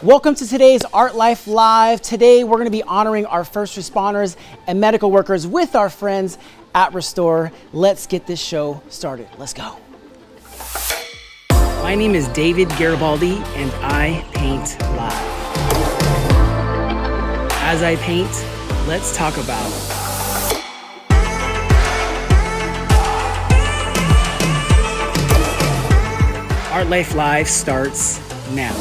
Welcome to today's Art Life Live. Today we're going to be honoring our first responders and medical workers with our friends at Restore. Let's get this show started. Let's go. My name is David Garibaldi and I paint live. As I paint, let's talk about Art Life Live starts now.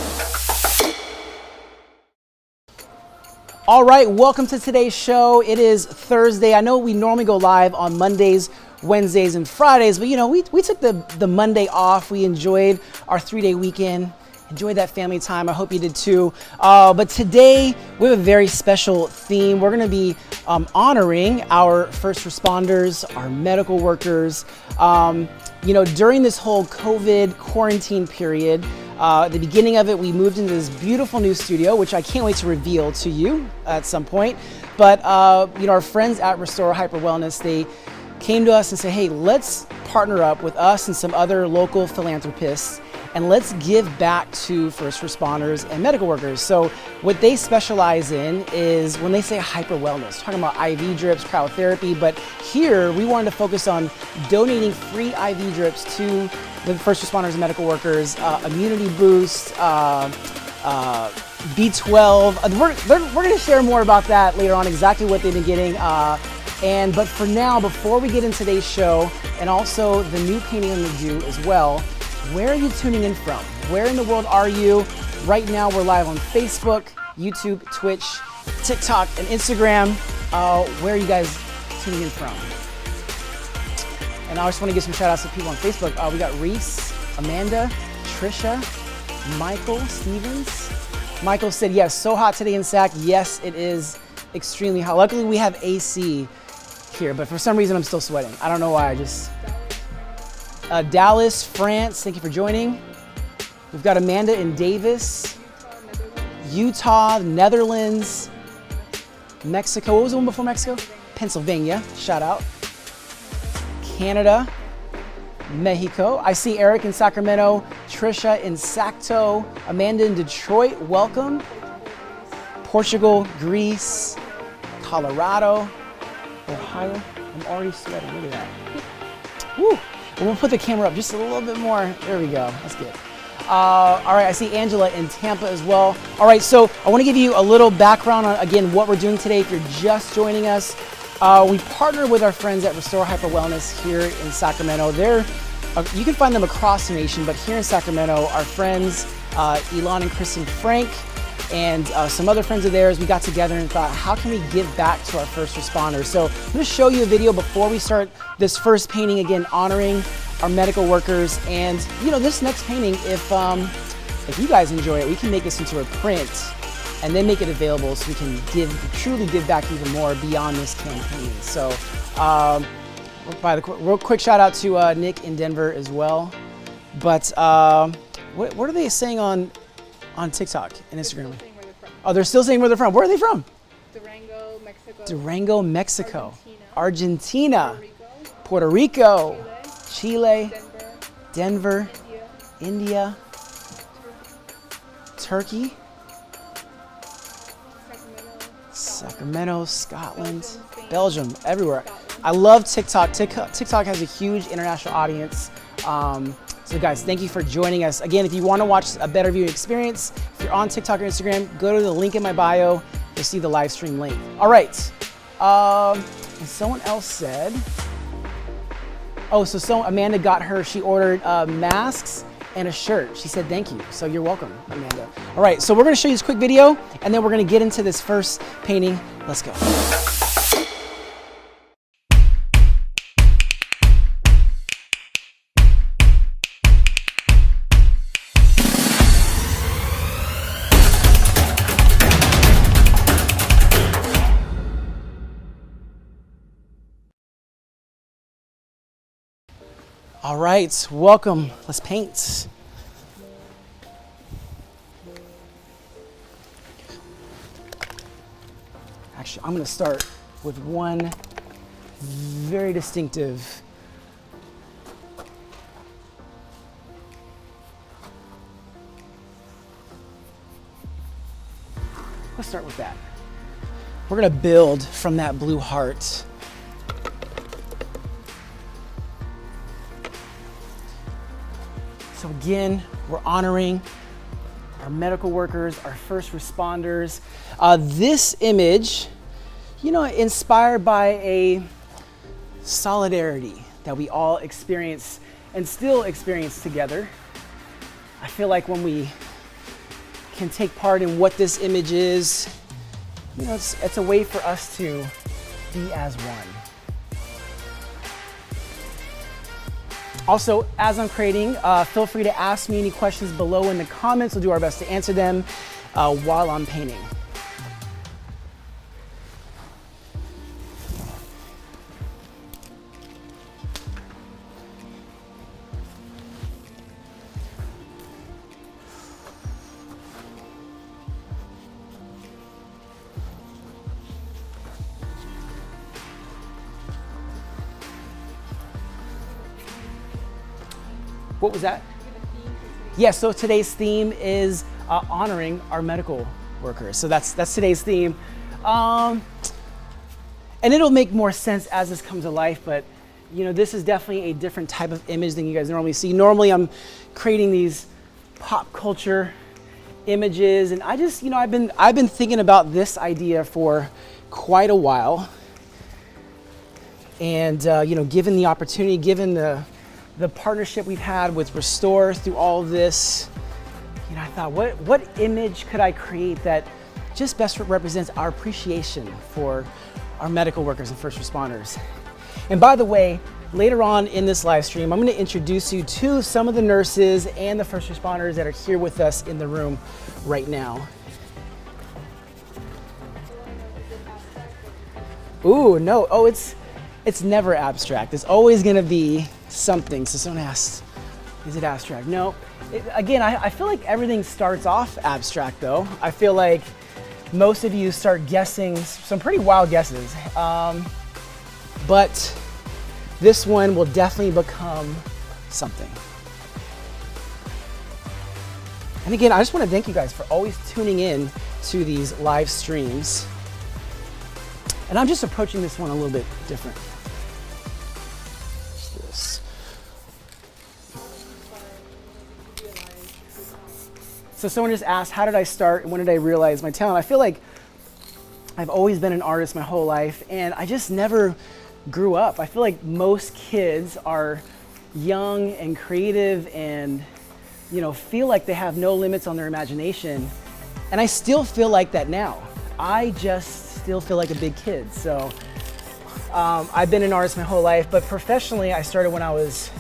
All right, welcome to today's show. It is Thursday. I know we normally go live on Mondays, Wednesdays, and Fridays, but you know, we took the Monday off. We enjoyed our 3-day weekend, enjoyed that family time. I hope you did too. But today we have a very special theme. We're gonna be honoring our first responders, our medical workers. You know, during this whole COVID quarantine period, at the beginning of it, we moved into this beautiful new studio, which I can't wait to reveal to you at some point. But you know, our friends at Restore Hyper Wellness, they came to us and said, hey, let's partner up with us and some other local philanthropists, and let's give back to first responders and medical workers. So what they specialize in is when they say hyper wellness, talking about IV drips, cryotherapy, but here we wanted to focus on donating free IV drips to the first responders and medical workers, immunity boost, B12. We're gonna share more about that later on, exactly what they've been getting. But for now, before we get into today's show, and also the new painting I'm gonna do as well, where are you tuning in from? Where in the world are you? Right now, we're live on Facebook, YouTube, Twitch, TikTok, and Instagram. Where are you guys tuning in from? And I just want to give some shout outs to people on Facebook. We got Reese, Amanda, Trisha, Michael Stevens. Michael said, yes, so hot today in SAC. Yes, it is extremely hot. Luckily, we have AC here, but for some reason, I'm still sweating. I don't know why, Dallas, France, thank you for joining. We've got Amanda in Davis, Utah, Netherlands, Mexico. What was the one before Mexico? Pennsylvania, shout out. Canada, Mexico. I see Eric in Sacramento, Trisha in Sacto, Amanda in Detroit, welcome. Portugal, Greece, Colorado, Ohio. I'm already sweating, look at that. Woo. We'll put the camera up just a little bit more. There we go, that's good. All right, I see Angela in Tampa as well. All right, so I wanna give you a little background on, again, what we're doing today if you're just joining us. We partner with our friends at Restore Hyper Wellness here in Sacramento. You can find them across the nation, but here in Sacramento, our friends, Elon and Kristen Frank, and some other friends of theirs, we got together and thought, how can we give back to our first responders? So I'm gonna show you a video before we start this first painting, again, honoring our medical workers. And you know, this next painting, if you guys enjoy it, we can make this into a print and then make it available so we can truly give back even more beyond this campaign. So real quick shout out to Nick in Denver as well. But what are they saying on TikTok and Instagram? Oh, they're still saying where they're from. Where are they from? Durango, Mexico. Durango, Mexico. Argentina. Puerto Rico. Chile. Denver. India. Turkey. Sacramento, Scotland, Belgium, everywhere. I love TikTok. TikTok has a huge international audience. So guys, thank you for joining us. Again, if you want to watch a better viewing experience, if you're on TikTok or Instagram, go to the link in my bio. You'll see the live stream link. All right. And someone else said, Amanda got she ordered masks and a shirt. She said, thank you. So you're welcome, Amanda. All right, so we're gonna show you this quick video and then we're gonna get into this first painting. Let's go. All right, welcome. Let's paint. Actually, I'm gonna start with one very distinctive Let's start with that. We're gonna build from that blue heart. So again, we're honoring our medical workers, our first responders. This image, inspired by a solidarity that we all experience and still experience together. I feel like when we can take part in what this image is, it's a way for us to be as one. Also, as I'm creating, feel free to ask me any questions below in the comments. We'll do our best to answer them while I'm painting. What was that? Yes, so today's theme is honoring our medical workers. So that's today's theme. And it'll make more sense as this comes to life, but this is definitely a different type of image than you guys normally see. Normally I'm creating these pop culture images, and I just, I've been thinking about this idea for quite a while. And given the opportunity, given the partnership we've had with Restore through all of this, I thought, what image could I create that just best represents our appreciation for our medical workers and first responders? And by the way, later on in this live stream, I'm going to introduce you to some of the nurses and the first responders that are here with us in the room right now. Ooh, no. Oh, it's never abstract. It's always going to be something. So someone asks, is it abstract? No. Again, I feel like everything starts off abstract though. I feel like most of you start guessing some pretty wild guesses. But this one will definitely become something. And again, I just want to thank you guys for always tuning in to these live streams. And I'm just approaching this one a little bit different. So someone just asked, how did I start and when did I realize my talent? I feel like I've always been an artist my whole life, and I just never grew up. I feel like most kids are young and creative and feel like they have no limits on their imagination. And I still feel like that now. I just still feel like a big kid. So I've been an artist my whole life, but professionally I started when I was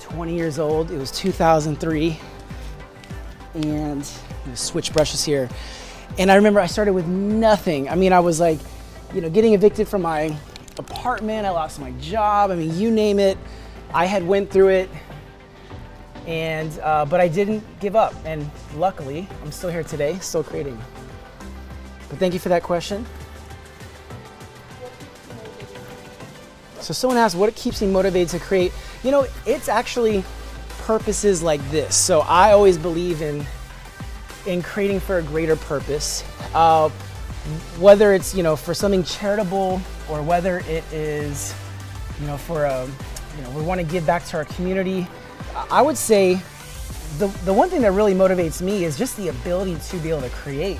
20 years old. It was 2003. And switch brushes here. And I remember I started with nothing. I mean, I was like, getting evicted from my apartment. I lost my job. I mean, you name it. I had went through it. And, but I didn't give up. And luckily, I'm still here today, still creating. But thank you for that question. So someone asked, what keeps me motivated to create? It's actually purposes like this. So I always believe in creating for a greater purpose, whether it's for something charitable or whether it is for we want to give back to our community. I would say the one thing that really motivates me is just the ability to be able to create,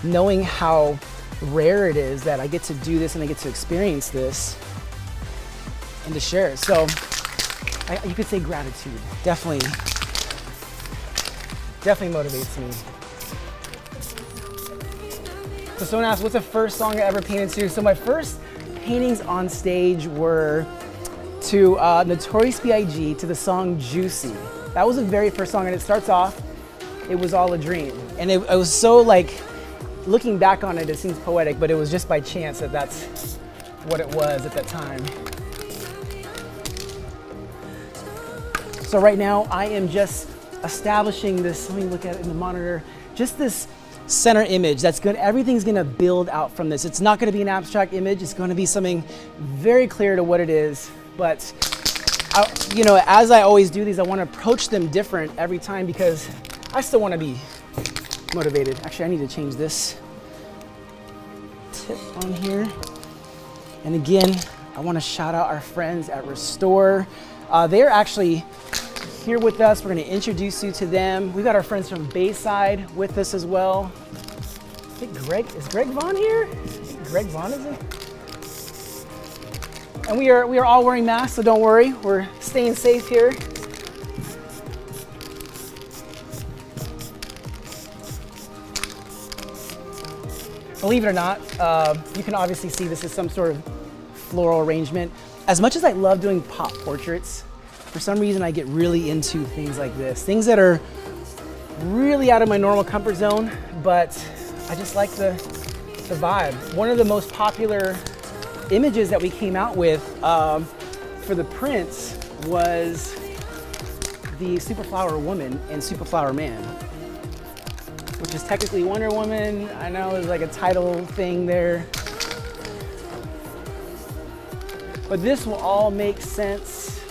knowing how rare it is that I get to do this and I get to experience this and to share it. So you could say gratitude. Definitely motivates me. So someone asked, what's the first song I ever painted to? So my first paintings on stage were to Notorious B.I.G. to the song Juicy. That was the very first song, and it starts off, it was all a dream. And it was so looking back on it, it seems poetic, but it was just by chance that that's what it was at that time. So right now I am just establishing this, let me look at it in the monitor, just this center image that's good. Everything's gonna build out from this. It's not gonna be an abstract image. It's gonna be something very clear to what it is. But as I always do these, I wanna approach them different every time because I still wanna be motivated. Actually, I need to change this tip on here. And again, I want to shout out our friends at Restore. They're actually here with us. We're going to introduce you to them. We've got our friends from Bayside with us as well. I think is Greg Vaughn here? Greg Vaughn is it? And we are all wearing masks, so don't worry. We're staying safe here. Believe it or not, you can obviously see this is some sort of floral arrangement. As much as I love doing pop portraits, for some reason I get really into things like this. Things that are really out of my normal comfort zone, but I just like the vibe. One of the most popular images that we came out with for the prints was the Superflower Woman and Superflower Man, which is technically Wonder Woman. I know there's like a title thing there. But this will all make sense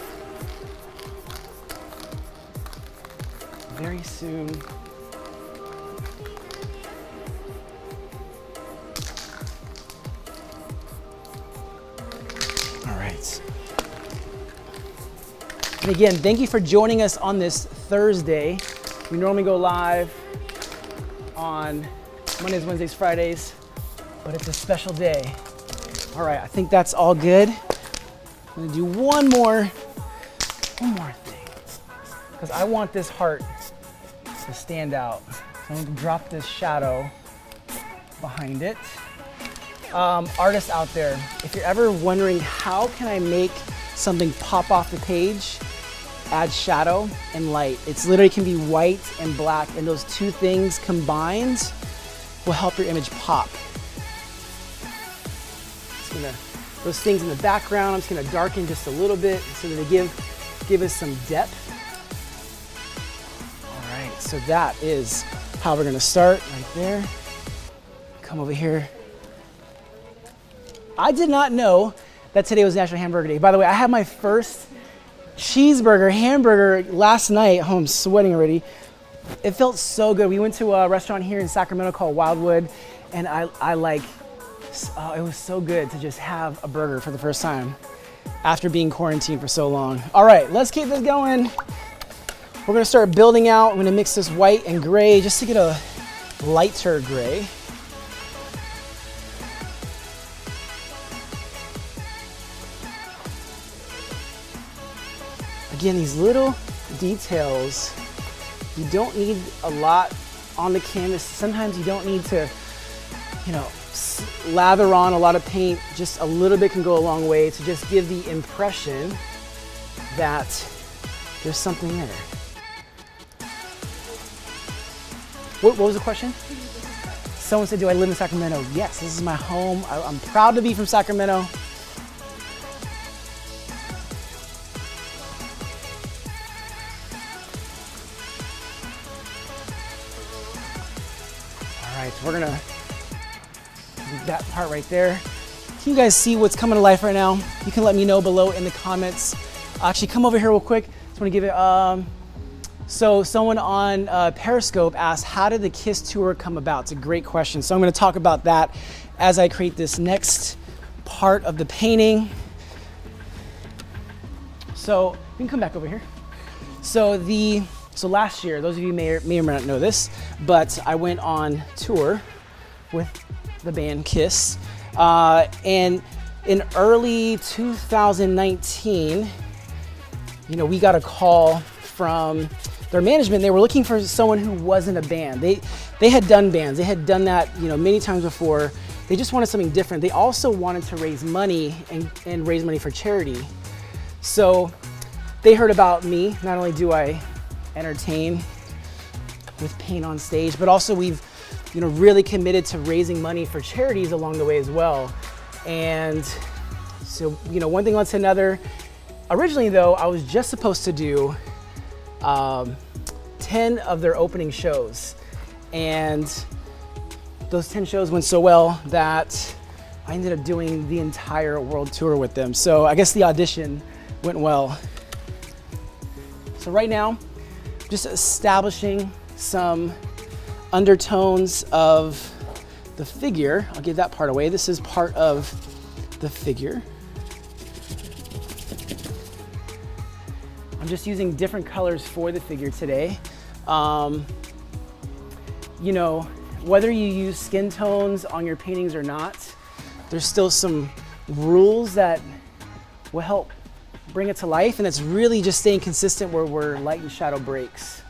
very soon. All right. And again, thank you for joining us on this Thursday. We normally go live on Mondays, Wednesdays, Fridays, but it's a special day. All right, I think that's all good. I'm gonna do one more thing, because I want this heart to stand out. So I'm gonna drop this shadow behind it. Artists out there, if you're ever wondering how can I make something pop off the page, add shadow and light. It's literally can be white and black, and those two things combined will help your image pop. Just gonna, those things in the background, I'm just gonna darken just a little bit so that they give us some depth. All right, so that is how we're gonna start right there. Come over here. I did not know that today was National Hamburger Day. By the way, I had my first hamburger last night. Oh, I'm sweating already. It felt so good. We went to a restaurant here in Sacramento called Wildwood, and I like, oh, it was so good to just have a burger for the first time after being quarantined for so long. All right, let's keep this going. We're gonna start building out. I'm gonna mix this white and gray just to get a lighter gray. Again, these little details, you don't need a lot on the canvas. Sometimes you don't need to, lather on a lot of paint. Just a little bit can go a long way to just give the impression that there's something there. What was the question? Someone said, do I live in Sacramento? Yes, this is my home. I'm proud to be from Sacramento. All right, so we're gonna do that part right there. Can you guys see what's coming to life right now? You can let me know below in the comments. Actually, come over here real quick. Just wanna give it, so someone on Periscope asked, how did the KISS tour come about? It's a great question. So I'm gonna talk about that as I create this next part of the painting. So you can come back over here. So last year, those of you may or may not know this, but I went on tour with the band KISS. And in early 2019, we got a call from their management. They were looking for someone who wasn't a band. They had done bands. They had done that, many times before. They just wanted something different. They also wanted to raise money and raise money for charity. So they heard about me. Not only do I entertain with paint on stage, but also we've really committed to raising money for charities along the way as well. And so one thing led to another. Originally though, I was just supposed to do 10 of their opening shows, and those 10 shows went so well that I ended up doing the entire world tour with them. So I guess the audition went well. So right now, just establishing some undertones of the figure. I'll give that part away. This is part of the figure. I'm just using different colors for the figure today. You know, whether you use skin tones on your paintings or not, there's still some rules that will help bring it to life, and it's really just staying consistent where light and shadow breaks.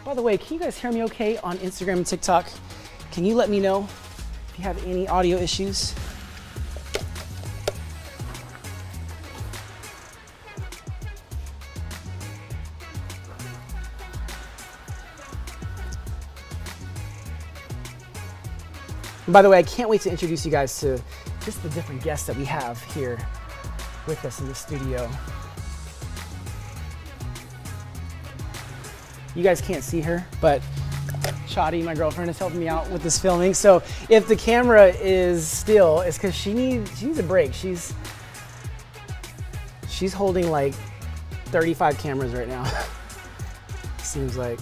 By the way, can you guys hear me okay on Instagram and TikTok? Can you let me know if you have any audio issues? And by the way, I can't wait to introduce you guys to just the different guests that we have here with us in the studio. You guys can't see her, but Shadi, my girlfriend, is helping me out with this filming. So if the camera is still, it's because she needs a break. She's holding like 35 cameras right now. Seems like.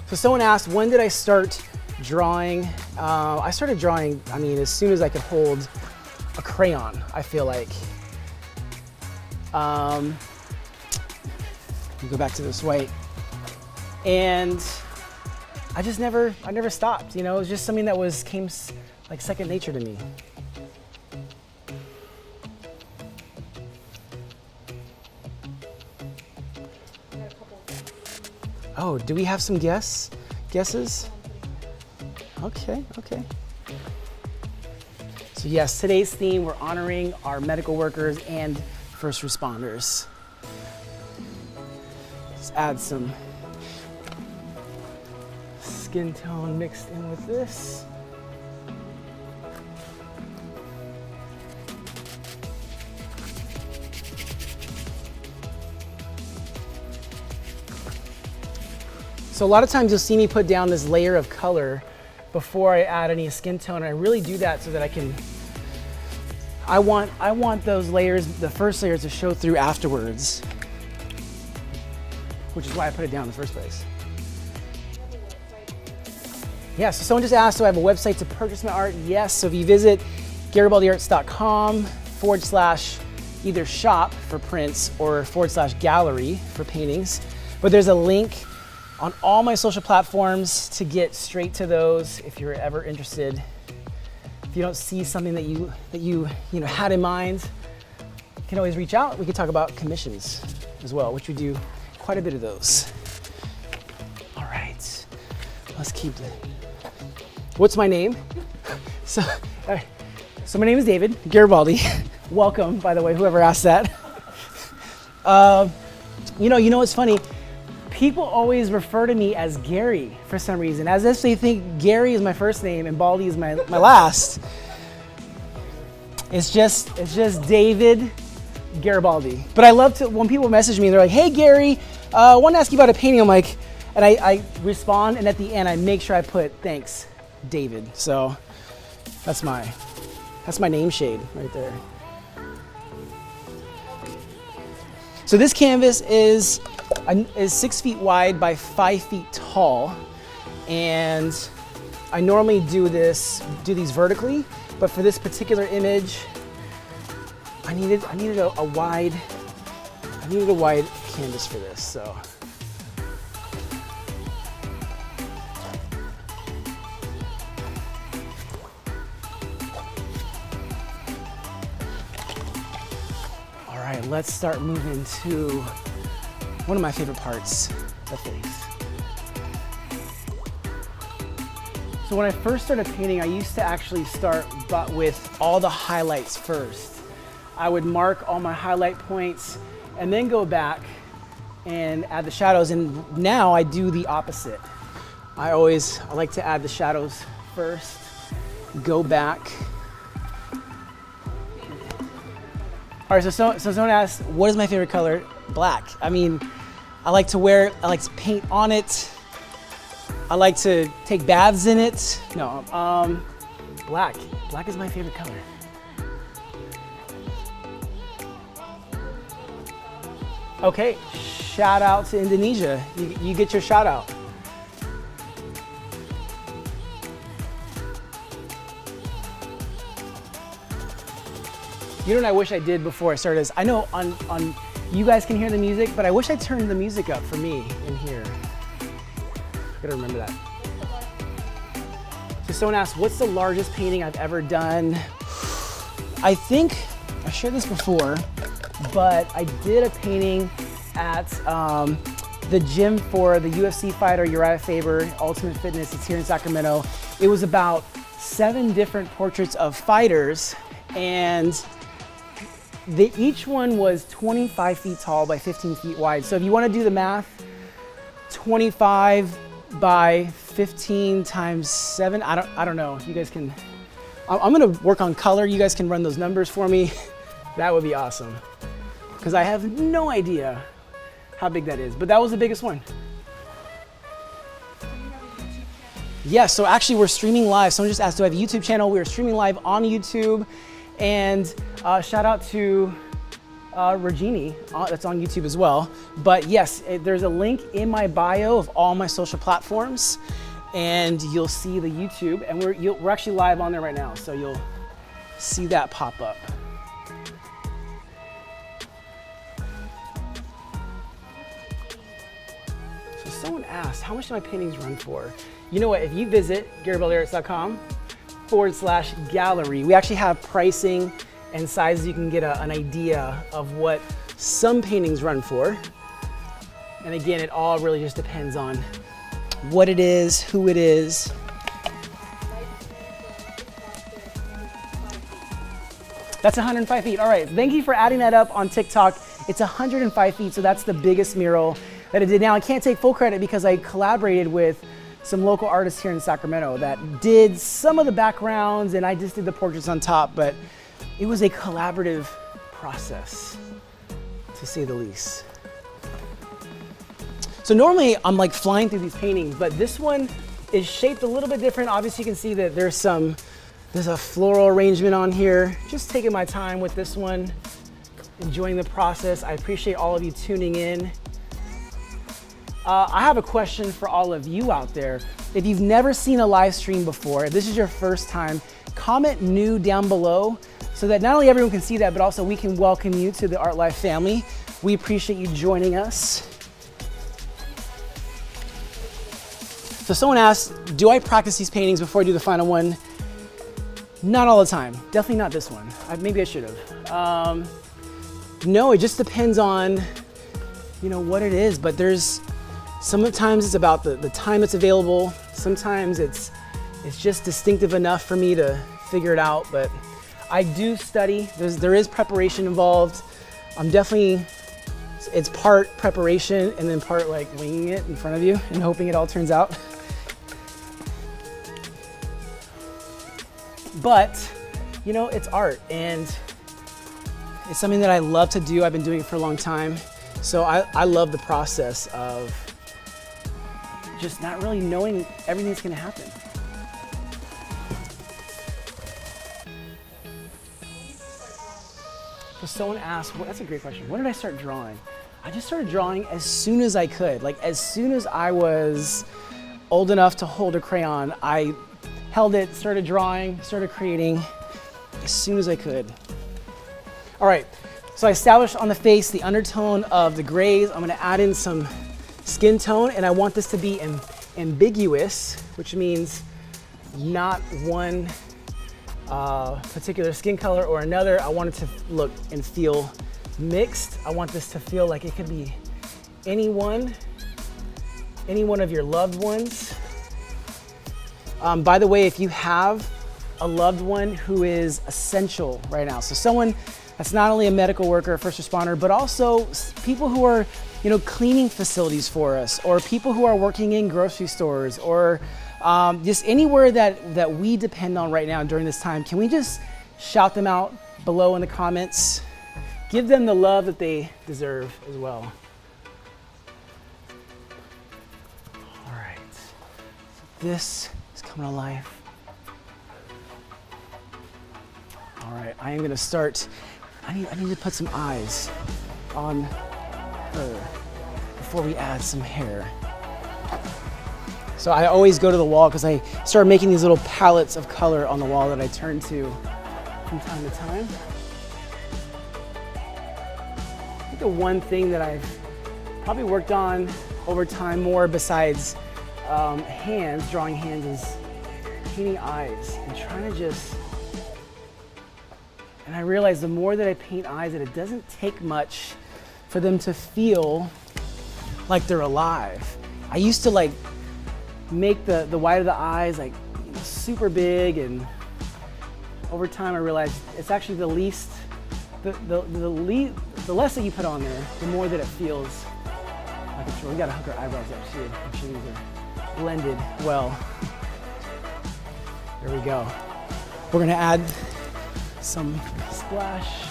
So someone asked, when did I start drawing? I started drawing, I mean, as soon as I could hold a crayon, I feel like. Let me go back to this white. And I never stopped, you know, it was just something that came like second nature to me. Oh, do we have some guesses? Okay. So yes, today's theme, we're honoring our medical workers and first responders. Let's add some skin tone mixed in with this. So a lot of times you'll see me put down this layer of color before I add any skin tone, and I really do that so that I want those layers, the first layers, to show through afterwards, which is why I put it down in the first place. Yeah, so someone just asked, do I have a website to purchase my art? Yes, so if you visit garibaldiarts.com/, either shop for prints or /gallery for paintings, but there's a link on all my social platforms to get straight to those if you're ever interested. If you don't see something that you had in mind, you can always reach out. We can talk about commissions as well, which we do quite a bit of those. All right, let's keep it. What's my name? So my name is David Garibaldi. Welcome, by the way, whoever asked that. You know what's funny? People always refer to me as Gary for some reason, as if they think Gary is my first name and Baldi is my last. It's just David Garibaldi. But I love to, when people message me, they're like, hey Gary, I want to ask you about a painting. I'm like, and I respond, and at the end I make sure I put, thanks, David. So that's my name shade right there. So this canvas is 6 feet wide by 5 feet tall, and I normally do these vertically, but for this particular image, I needed a wide canvas for this. So all right, let's start moving to one of my favorite parts, the face. So when I first started painting, I used to actually start with all the highlights first. I would mark all my highlight points and then go back and add the shadows. And now I do the opposite. I like to add the shadows first, go back. All right, so someone asked, what is my favorite color? Black. I mean, I like to paint on it. I like to take baths in it. No, black. Black is my favorite color. Okay, shout out to Indonesia. You get your shout out. You know what I wish I did before I started this? I know on you guys can hear the music, but I wish I turned the music up for me in here. I gotta remember that. So someone asked, what's the largest painting I've ever done? I think I shared this before, but I did a painting at the gym for the UFC fighter Uriah Faber, Ultimate Fitness. It's here in Sacramento. It was about 7 different portraits of fighters, and each one was 25 feet tall by 15 feet wide. So if you want to do the math, 25 by 15 times 7, I don't know. You guys can, I'm gonna work on color. You guys can run those numbers for me. That would be awesome, because I have no idea how big that is, but that was the biggest one. Yeah, so actually we're streaming live. Someone just asked, do I have a YouTube channel? We are streaming live on YouTube. And shout out to Regini, that's on YouTube as well. But yes, there's a link in my bio of all my social platforms, and you'll see the YouTube, and we're actually live on there right now, so you'll see that pop up. So someone asked, how much do my paintings run for? You know what, if you visit GaribaldiArts.com/gallery, we actually have pricing and sizes. You can get an idea of what some paintings run for. And again, it all really just depends on what it is, who it is. That's 105 feet. All right, thank you for adding that up on TikTok. It's 105 feet, so that's the biggest mural that I did. Now, I can't take full credit because I collaborated with some local artists here in Sacramento that did some of the backgrounds, and I just did the portraits on top, but it was a collaborative process, to say the least. So normally I'm like flying through these paintings, but this one is shaped a little bit different. Obviously you can see that there's a floral arrangement on here. Just taking my time with this one, enjoying the process. I appreciate all of you tuning in. I have a question for all of you out there. If you've never seen a live stream before, if this is your first time, comment new down below so that not only everyone can see that, but also we can welcome you to the Art Life family. We appreciate you joining us. So someone asked, do I practice these paintings before I do the final one? Not all the time. Definitely not this one. Maybe I should have. No, it just depends on, what it is, but sometimes it's about the time it's available. Sometimes it's just distinctive enough for me to figure it out, but I do study. There is preparation involved. It's part preparation and then part like winging it in front of you and hoping it all turns out. But, it's art, and it's something that I love to do. I've been doing it for a long time. So I love the process of just not really knowing everything's gonna happen. So someone asked, well, that's a great question. When did I start drawing? I just started drawing as soon as I could. Like as soon as I was old enough to hold a crayon, I held it, started drawing, started creating as soon as I could. All right, so I established on the face the undertone of the grays. I'm gonna add in some skin tone, and I want this to be ambiguous, which means not one particular skin color or another. I want it to look and feel mixed. I want this to feel like it could be any one of your loved ones. By the way, if you have a loved one who is essential right now, so someone that's not only a medical worker, a first responder, but also people who are, cleaning facilities for us, or people who are working in grocery stores, or just anywhere that we depend on right now during this time, can we just shout them out below in the comments? Give them the love that they deserve as well. All right, so this is coming to life. All right, I am gonna start. I need to put some eyes on fur before we add some hair. So I always go to the wall because I start making these little palettes of color on the wall that I turn to from time to time. I think the one thing that I've probably worked on over time more besides drawing hands, is painting eyes and trying to just, and I realize the more that I paint eyes that it doesn't take much for them to feel like they're alive. I used to like make the white of the eyes like super big, and over time I realized it's actually the least, the less that you put on there, the more that it feels like it's real. We gotta hook our eyebrows up too. Make sure these are blended well. There we go. We're gonna add some splash,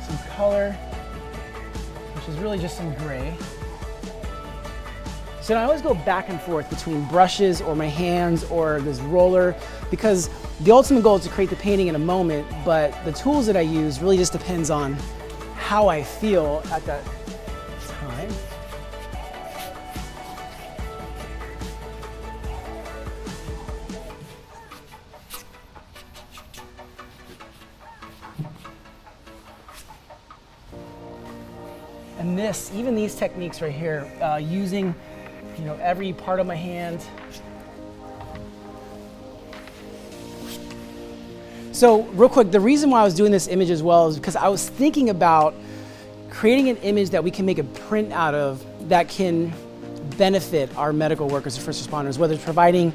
some color, which is really just some gray. So I always go back and forth between brushes or my hands or this roller, because the ultimate goal is to create the painting in a moment, but the tools that I use really just depends on how I feel at that time. And even these techniques right here, using every part of my hand. So real quick, the reason why I was doing this image as well is because I was thinking about creating an image that we can make a print out of that can benefit our medical workers and first responders, whether it's providing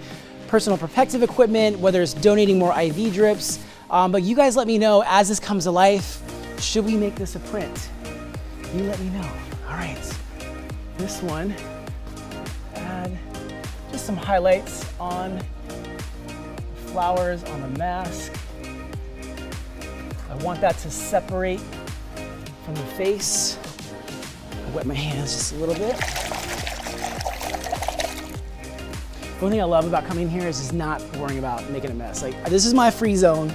personal protective equipment, whether it's donating more IV drips. But you guys let me know as this comes to life, should we make this a print? You let me know. All right, this one, add just some highlights on flowers on the mask. I want that to separate from the face. I wet my hands just a little bit. One thing I love about coming here is just not worrying about making a mess. Like, this is my free zone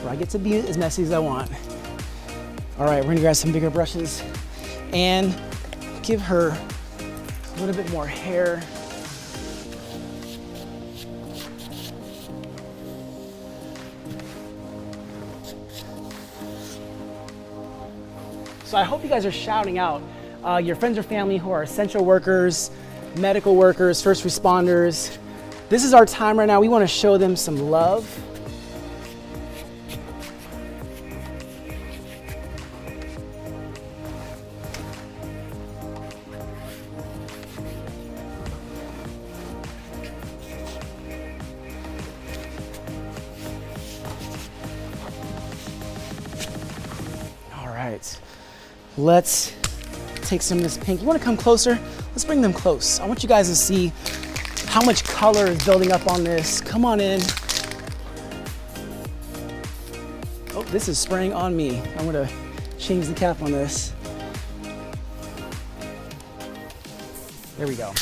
where I get to be as messy as I want. All right, we're gonna grab some bigger brushes and give her a little bit more hair. So I hope you guys are shouting out your friends or family who are essential workers, medical workers, first responders. This is our time right now. We want to show them some love. All right. Let's take some of this pink. You want to come closer? Let's bring them close. I want you guys to see how much color is building up on this. Come on in. Oh, this is spraying on me. I'm gonna change the cap on this. There we go.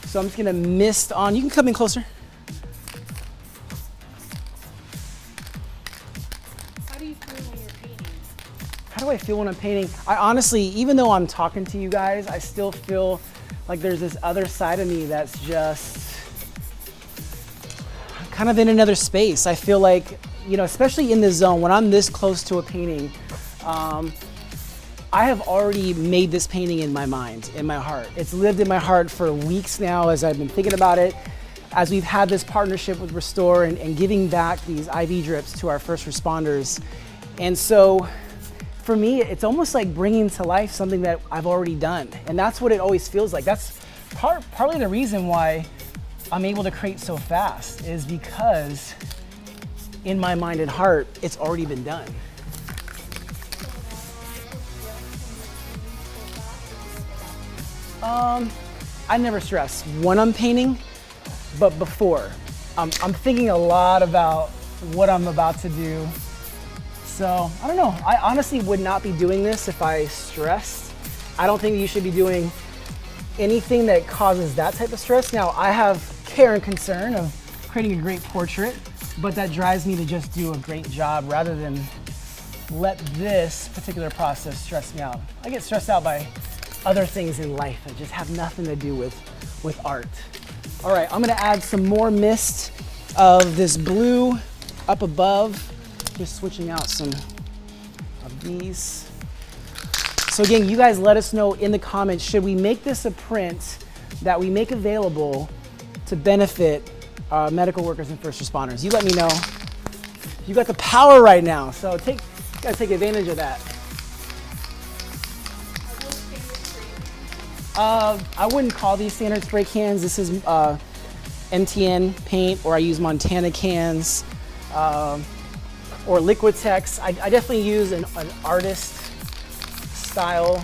So I'm just gonna mist on. You can come in closer. How do I feel when I'm painting? I honestly, even though I'm talking to you guys, I still feel like there's this other side of me that's just kind of in another space. I feel like, especially in this zone, when I'm this close to a painting, I have already made this painting in my mind, in my heart. It's lived in my heart for weeks now as I've been thinking about it, as we've had this partnership with Restore and giving back these IV drips to our first responders. And so, for me, it's almost like bringing to life something that I've already done. And that's what it always feels like. That's partly the reason why I'm able to create so fast, is because in my mind and heart, it's already been done. I never stress when I'm painting, but before. I'm thinking a lot about what I'm about to do. So, I don't know. I honestly would not be doing this if I stressed. I don't think you should be doing anything that causes that type of stress. Now, I have care and concern of creating a great portrait, but that drives me to just do a great job rather than let this particular process stress me out. I get stressed out by other things in life that just have nothing to do with art. All right, I'm gonna add some more mist of this blue up above, just switching out some of these. So again, you guys let us know in the comments, should we make this a print that we make available to benefit medical workers and first responders? You let me know. You got the power right now, so you gotta take advantage of that. I wouldn't call these standard spray cans. This is MTN paint, or I use Montana cans, or Liquitex. I definitely use an artist style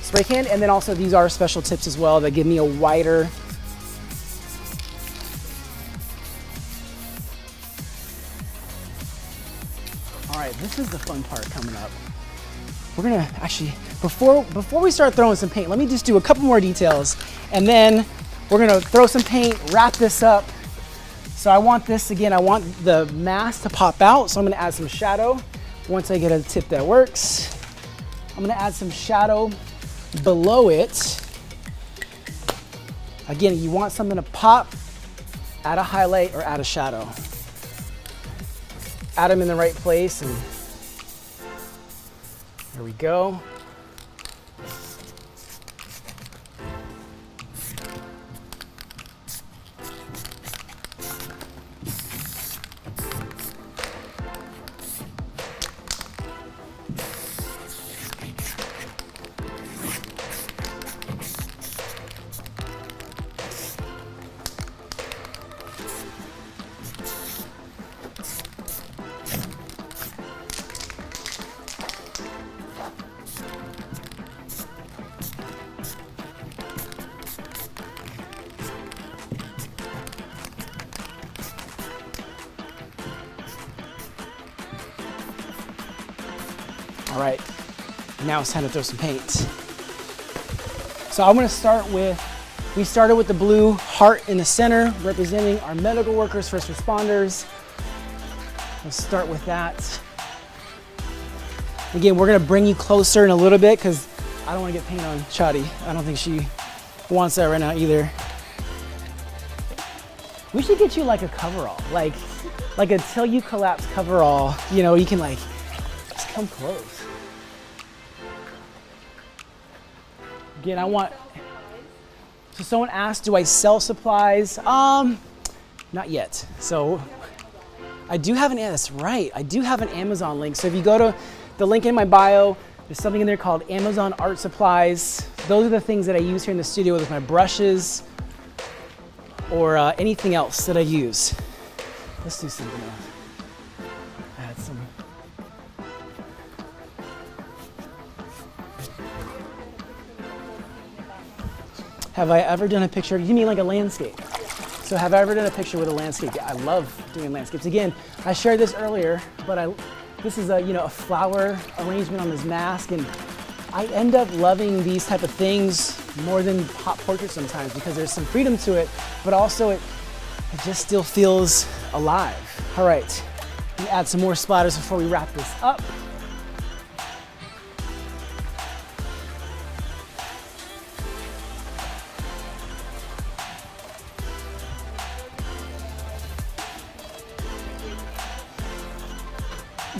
spray can, and then also these are special tips as well that give me a wider All right, this is the fun part coming up. We're gonna actually, before we start throwing some paint, let me just do a couple more details, and then we're gonna throw some paint, wrap this up. So I want this, again, I want the mask to pop out, so I'm gonna add some shadow. Once I get a tip that works, I'm gonna add some shadow below it. Again, you want something to pop, add a highlight or add a shadow. Add them in the right place, and there we go. All right, now it's time to throw some paint. So I'm gonna start with, we started with the blue heart in the center, representing our medical workers, first responders. Let's start with that. Again, we're gonna bring you closer in a little bit because I don't wanna get paint on Chadi. I don't think she wants that right now either. We should get you like a coverall, like a till you collapse coverall. You know, you can like, just come close. Again, I want, so someone asked, do I sell supplies? Not yet. So I do have that's right. I do have an Amazon link. So if you go to the link in my bio, there's something in there called Amazon Art Supplies. Those are the things that I use here in the studio, with my brushes or anything else that I use. Let's do something else. Add some. Have I ever done a picture? You mean like a landscape? So have I ever done a picture with a landscape? I love doing landscapes. Again, I shared this earlier, but this is a flower arrangement on this mask, and I end up loving these type of things more than hot portraits sometimes because there's some freedom to it, but also it just still feels alive. All right, let me add some more splatters before we wrap this up.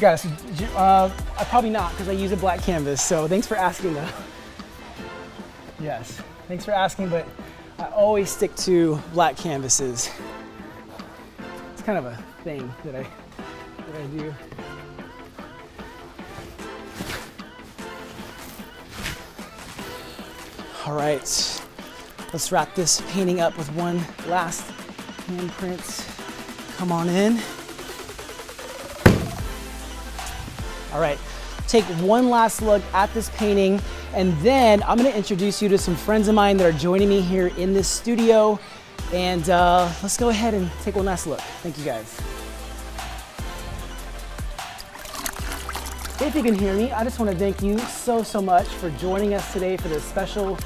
Guys, probably not, because I use a black canvas, so thanks for asking though. Yes, thanks for asking, but I always stick to black canvases. It's kind of a thing that I do. All right, let's wrap this painting up with one last handprint. Come on in. All right, take one last look at this painting, and then I'm gonna introduce you to some friends of mine that are joining me here in this studio, and let's go ahead and take one last look. Thank you guys. If you can hear me, I just wanna thank you so much for joining us today for this special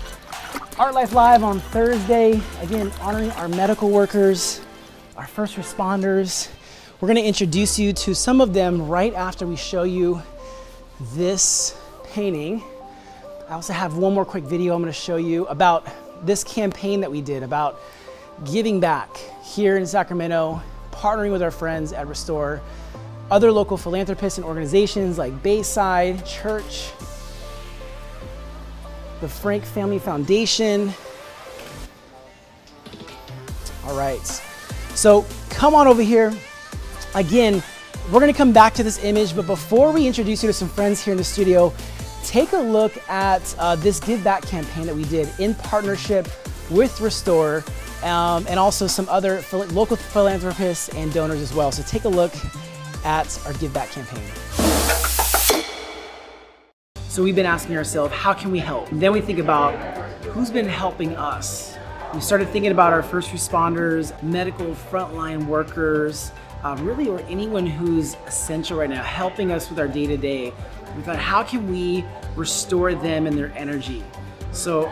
Art Life Live on Thursday. Again, honoring our medical workers, our first responders, We're going to introduce you to some of them right after we show you this painting. I also have one more quick video I'm going to show you about this campaign that we did about giving back here in Sacramento, partnering with our friends at Restore, other local philanthropists and organizations like Bayside Church, the Frank Family Foundation. All right, so come on over here. Again, we're gonna come back to this image, but before we introduce you to some friends here in the studio, take a look at this Give Back campaign that we did in partnership with Restore and also some other local philanthropists and donors as well. So take a look at our Give Back campaign. So we've been asking ourselves, how can we help? And then we think about who's been helping us. We started thinking about our first responders, medical frontline workers, really, or anyone who's essential right now, helping us with our day-to-day. We thought, how can we restore them and their energy? So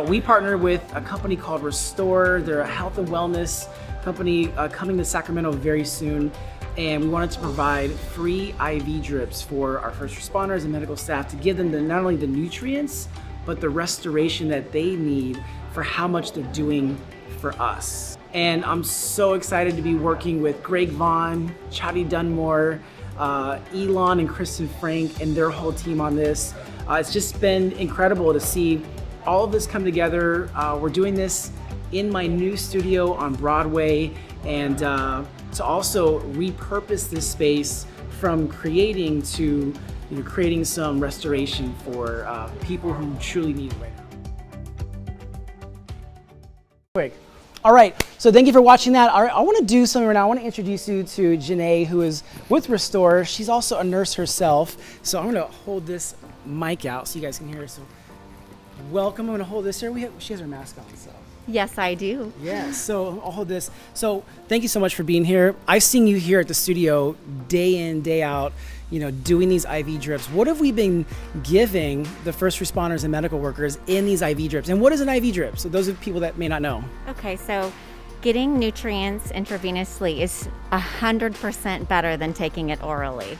we partnered with a company called Restore. They're a health and wellness company coming to Sacramento very soon. And we wanted to provide free IV drips for our first responders and medical staff to give them not only the nutrients, but the restoration that they need for how much they're doing for us. And I'm so excited to be working with Greg Vaughn, Chadi Dunmore, Elon and Kristen Frank and their whole team on this. It's just been incredible to see all of this come together. We're doing this in my new studio on Broadway, and to also repurpose this space from creating to creating some restoration for people who truly need it right now. Quick. All right, so thank you for watching that. All right, I want to do something right now. I want to introduce you to Janae, who is with Restore. She's also a nurse herself. So I'm going to hold this mic out so you guys can hear her. So welcome. I'm going to hold this here. She has her mask on, so. Yes, I do. Yeah, so I'll hold this. So thank you so much for being here. I've seen you here at the studio day in, day out, doing these IV drips. What have we been giving the first responders and medical workers in these IV drips? And what is an IV drip? So those are people that may not know. Okay, so getting nutrients intravenously is 100% better than taking it orally.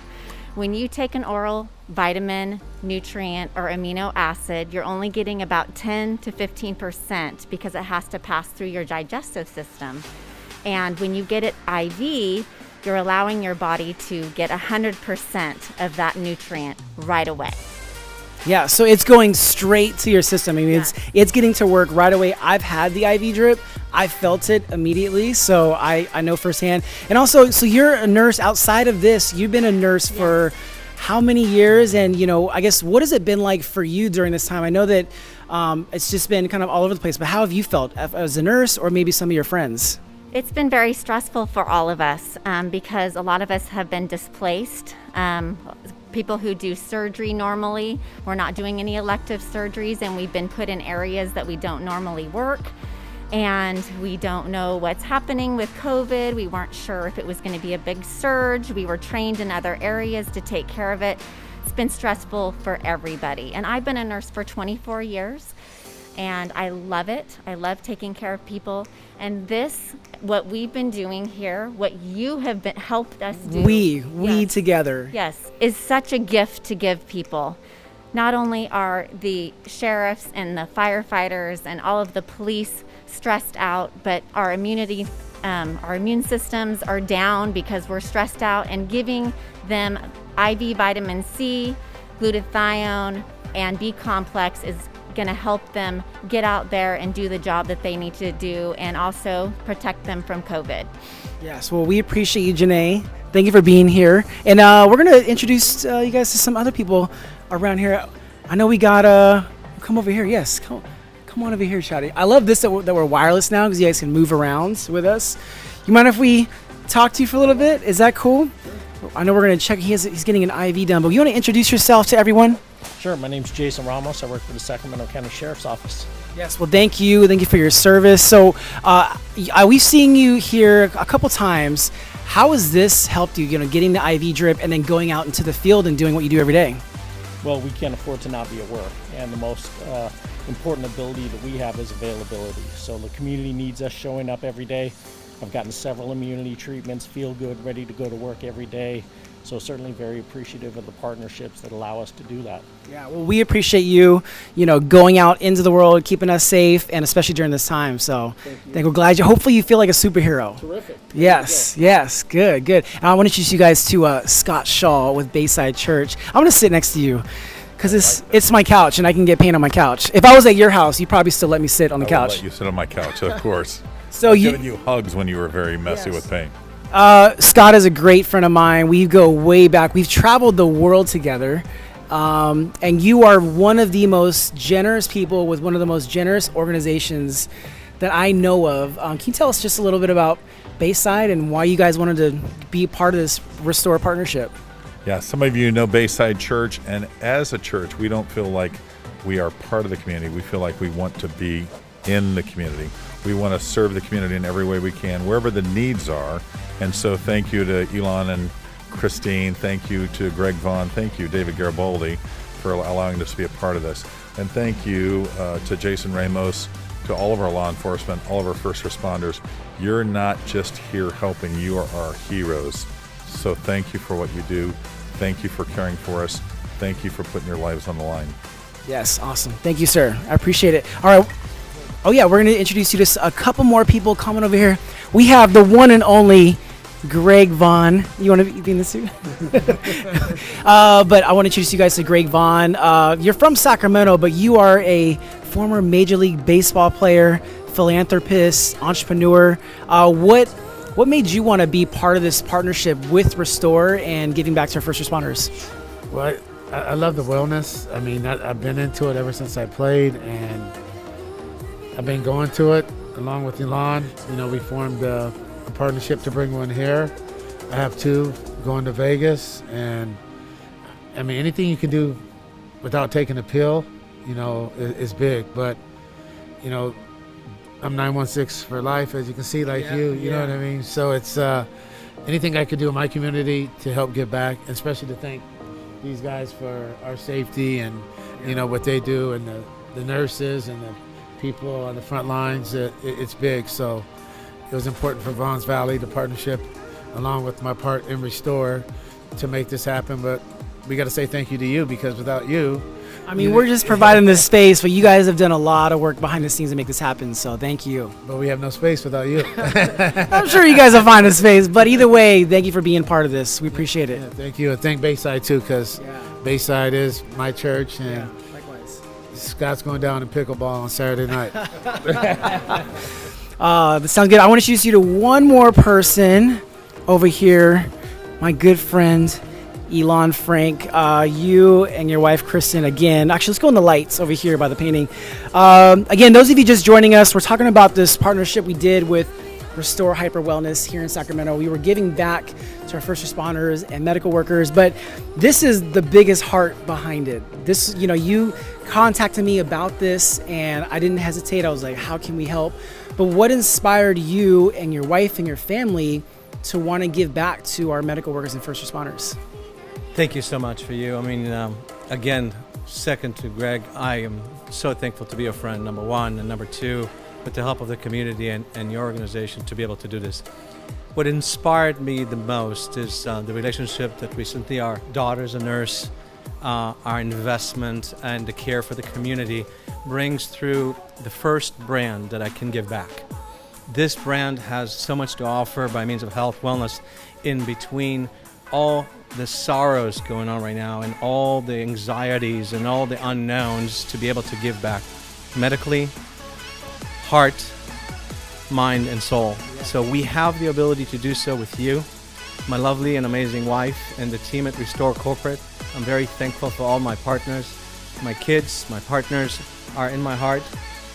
When you take an oral vitamin, nutrient, or amino acid, you're only getting about 10 to 15% because it has to pass through your digestive system. And when you get it IV, you're allowing your body to get 100% of that nutrient right away. Yeah, so it's going straight to your system. I mean, it's getting to work right away. I've had the IV drip. I felt it immediately, so I know firsthand. And also, so you're a nurse outside of this. You've been a nurse for how many years? And, I guess, what has it been like for you during this time? I know that it's just been kind of all over the place, but how have you felt as a nurse or maybe some of your friends? It's been very stressful for all of us because a lot of us have been displaced. People who do surgery normally, we're not doing any elective surgeries, and we've been put in areas that we don't normally work. And we don't know what's happening with COVID. We weren't sure if it was going to be a big surge. We were trained in other areas to take care of it. It's been stressful for everybody. And I've been a nurse for 24 years. And I love it. I love taking care of people. And this, what we've been doing here, what you have been helped us do. We together. Yes, is such a gift to give people. Not only are the sheriffs and the firefighters and all of the police stressed out, but our immunity, our immune systems are down because we're stressed out, and giving them IV vitamin C, glutathione, and B complex is going to help them get out there and do the job that they need to do, and also protect them from COVID. Yes, well, we appreciate you, Janae. Thank you for being here. And we're going to introduce you guys to some other people around here. I know we got, come over here. Yes, come on over here, Shadi. I love this that we're wireless now because you guys can move around with us. You mind if we talk to you for a little bit? Is that cool? I know we're going to check. He's getting an IV done, but you want to introduce yourself to everyone? Sure. My name's Jason Ramos. I work for the Sacramento County Sheriff's Office. Yes. Well, thank you. Thank you for your service. So we've seen you here a couple times. How has this helped you, getting the IV drip and then going out into the field and doing what you do every day? Well, we can't afford to not be at work, and the most important ability that we have is availability. So the community needs us showing up every day. I've gotten several immunity treatments, feel good, ready to go to work every day. So certainly very appreciative of the partnerships that allow us to do that. Yeah, well, we appreciate you, going out into the world, keeping us safe, and especially during this time. So I think we're glad hopefully you feel like a superhero. Terrific. Yes, good. And I want to introduce you guys to Scott Shaw with Bayside Church. I'm going to sit next to you because it's my couch and I can get paint on my couch. If I was at your house, you'd probably still let me sit on the I couch. will let you sit on my couch, of course. So I've given you hugs when you were very messy with paint. Scott is a great friend of mine. We go way back. We've traveled the world together. And you are one of the most generous people with one of the most generous organizations that I know of. Can you tell us just a little bit about Bayside and why you guys wanted to be part of this Restore partnership? Yeah, some of you know Bayside Church, and as a church, we don't feel like we are part of the community. We feel like we want to be in the community. We want to serve the community in every way we can, wherever the needs are. And so thank you to Elon and Christine. Thank you to Greg Vaughn. Thank you, David Garibaldi, for allowing us to be a part of this. And thank you to Jason Ramos, to all of our law enforcement, all of our first responders. You're not just here helping, you are our heroes. So thank you for what you do. Thank you for caring for us. Thank you for putting your lives on the line. Yes, awesome. Thank you, sir. I appreciate it. All right. Oh, yeah, we're going to introduce you to a couple more people coming over here. We have the one and only Greg Vaughn. You want to be in this suit? But I want to introduce you guys to Greg Vaughn. You're from Sacramento, but you are a former Major League Baseball player, philanthropist, entrepreneur. What made you want to be part of this partnership with Restore and giving back to our first responders? Well, I love the wellness. I mean, I've been into it ever since I played, and I've been going to it along with Elon. We formed a partnership to bring one here. I have two going to Vegas, and I mean, anything you can do without taking a pill, is big. But, I'm 916 for life, as you can see, you know what I mean? So it's anything I could do in my community to help give back, especially to thank these guys for our safety and, what they do, and the nurses and the people on the front lines. It's big. So it was important for Vaughn's Valley, the partnership, along with my part in Restore, to make this happen. But we got to say thank you to you, because without you, I mean, we're just providing this space, but you guys have done a lot of work behind the scenes to make this happen, so thank you. But we have no space without you. I'm sure you guys will find a space, but either way, thank you for being part of this. We appreciate it. Yeah, thank you, and thank Bayside too, because Bayside is my church, and likewise. Scott's going down in pickleball on Saturday night. That sounds good. I want to introduce you to one more person over here, my good friend, Elon Frank. You and your wife, Kristen, again. Actually, let's go in the lights over here by the painting. Again, those of you just joining us, we're talking about this partnership we did with Restore Hyper Wellness here in Sacramento. We were giving back to our first responders and medical workers, but this is the biggest heart behind it. This, you contacted me about this, and I didn't hesitate. I was like, how can we help? But what inspired you and your wife and your family to want to give back to our medical workers and first responders? Thank you so much for you. I mean, again, second to Greg, I am so thankful to be a friend, number one, and number two, with the help of the community and your organization to be able to do this. What inspired me the most is the relationship that recently our daughter's a nurse, our investment and the care for the community brings through the first brand that I can give back. This brand has so much to offer by means of health, wellness, in between all the sorrows going on right now and all the anxieties and all the unknowns, to be able to give back medically, heart, mind, and soul. So we have the ability to do so with you, my lovely and amazing wife, and the team at Restore Corporate. I'm very thankful for all my partners. My kids, my partners are in my heart,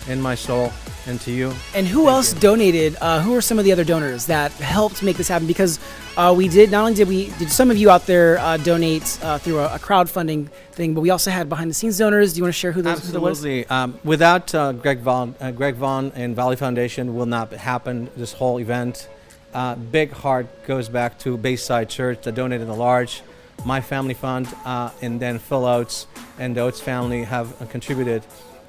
in my soul, and to you. And who else donated? Who are some of the other donors that helped make this happen? Because we did, not only did some of you out there donate through a crowdfunding thing, but we also had behind the scenes donors. Do you want to share who those who was? Absolutely. Without Greg Vaughn and Valley Foundation will not happen, this whole event. Big heart goes back to Bayside Church that donated a large, my family fund, and then Phil Oates and the Oates family have contributed.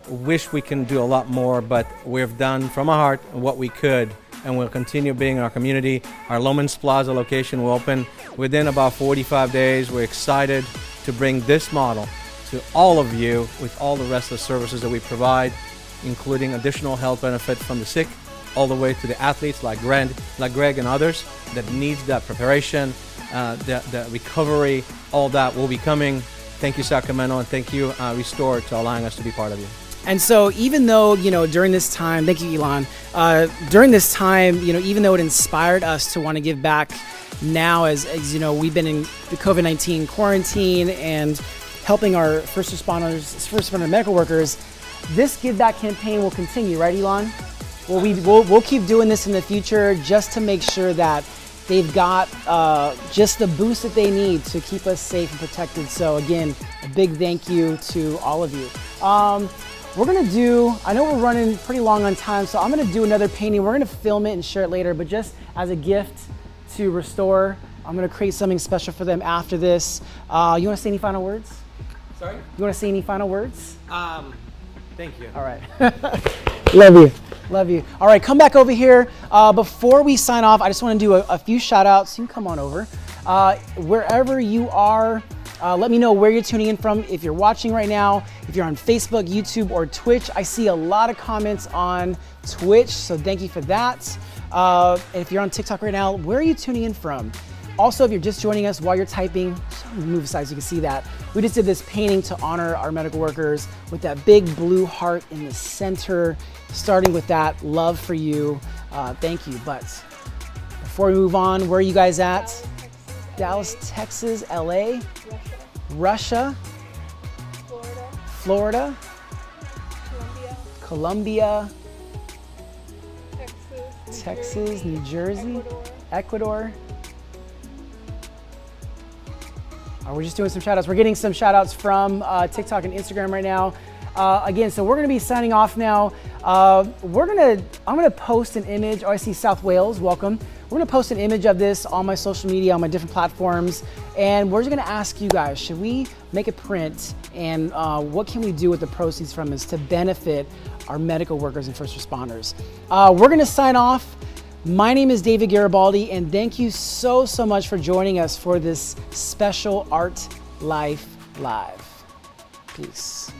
Wish we can do a lot more, but we've done from our heart what we could and we'll continue being in our community. Our Lomans Plaza location will open within about 45 days. We're excited to bring this model to all of you with all the rest of the services that we provide, including additional health benefit from the sick, all the way to the athletes like Greg and others that needs that preparation, the recovery, all that will be coming. Thank you, Sacramento, and thank you, Restore, to allowing us to be part of you. And so even though, during this time, thank you, Elon, during this time, even though it inspired us to want to give back now as we've been in the COVID-19 quarantine and helping our first responder medical workers, this Give Back campaign will continue, right, Elon? Well, we'll keep doing this in the future just to make sure that they've got just the boost that they need to keep us safe and protected. So again, a big thank you to all of you. We're gonna do, I know we're running pretty long on time, so I'm gonna do another painting. We're gonna film it and share it later, but just as a gift to Restore, I'm gonna create something special for them after this. You wanna say any final words? Sorry? You wanna say any final words? Thank you. All right. Love you. Love you. All right, come back over here. Before we sign off, I just want to do a few shout outs. You can come on over. Wherever you are, let me know where you're tuning in from. If you're watching right now, if you're on Facebook, YouTube, or Twitch, I see a lot of comments on Twitch, so thank you for that. And if you're on TikTok right now, where are you tuning in from? Also, if you're just joining us while you're typing, move aside so you can see that. We just did this painting to honor our medical workers with that big blue heart in the center, starting with that love for you. Thank you. But before we move on, where are you guys at? Dallas, Texas, LA, Russia, Florida, Colombia, Texas, New Jersey, Ecuador. We're just doing some shout outs. We're getting some shout outs from TikTok and Instagram right now. Again, so we're gonna be signing off now. I'm gonna post an image. Oh, I see South Wales, welcome. We're gonna post an image of this on my social media, on my different platforms. And we're just gonna ask you guys, should we make a print? And what can we do with the proceeds from this to benefit our medical workers and first responders? We're gonna sign off. My name is David Garibaldi, and thank you so much for joining us for this special Art Life Live. Peace.